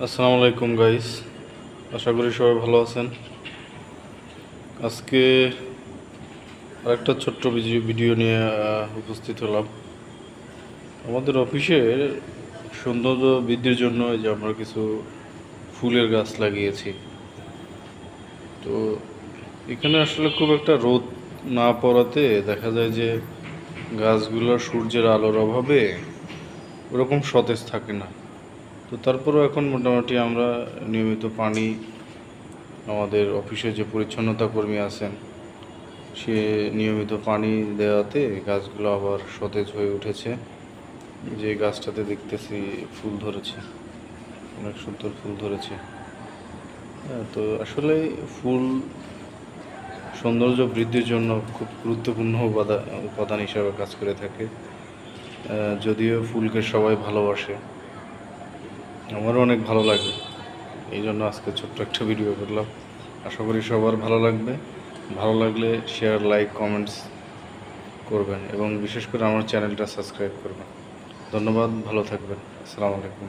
আসসালামু আলাইকুম গাইস, আশা করি সবাই ভালো আছেন। আজকে আরেকটা ছোট্ট ভিডিও নিয়ে উপস্থিত হলাম। আমাদের অফিসের সৌন্দর্য বৃদ্ধির জন্য যে আমরা কিছু ফুলের গাছ লাগিয়েছি। তো এখানে আসলে খুব একটা রোদ না পড়াতে দেখা যায় যে গাছগুলোর সূর্যের আলোর অভাবে ওরকম সতেজ থাকে না। তো তারপরেও এখন মোটামুটি আমরা নিয়মিত পানি, আমাদের অফিসে যে পরিচ্ছন্নতা কর্মী আছেন সে নিয়মিত পানি দেওয়াতে গাছগুলো আবার সতেজ হয়ে উঠেছে। যে গাছটাতে দেখতেছি ফুল ধরেছে, অনেক সুন্দর ফুল ধরেছে। হ্যাঁ, তো আসলে ফুল সৌন্দর্য বৃদ্ধির জন্য খুব গুরুত্বপূর্ণ উপাদান হিসাবে কাজ করে থাকে। যদিও ফুলকে সবাই ভালোবাসে, আমারও অনেক ভালো লাগে, এই জন্য আজকে ছোট্ট একটা ভিডিও করলাম। আশা করি সবার ভালো লাগবে। ভালো লাগলে শেয়ার, লাইক, কমেন্টস করবেন এবং বিশেষ করে আমার চ্যানেলটা সাবস্ক্রাইব করবেন। ধন্যবাদ, ভালো থাকবেন। আসসালামু আলাইকুম।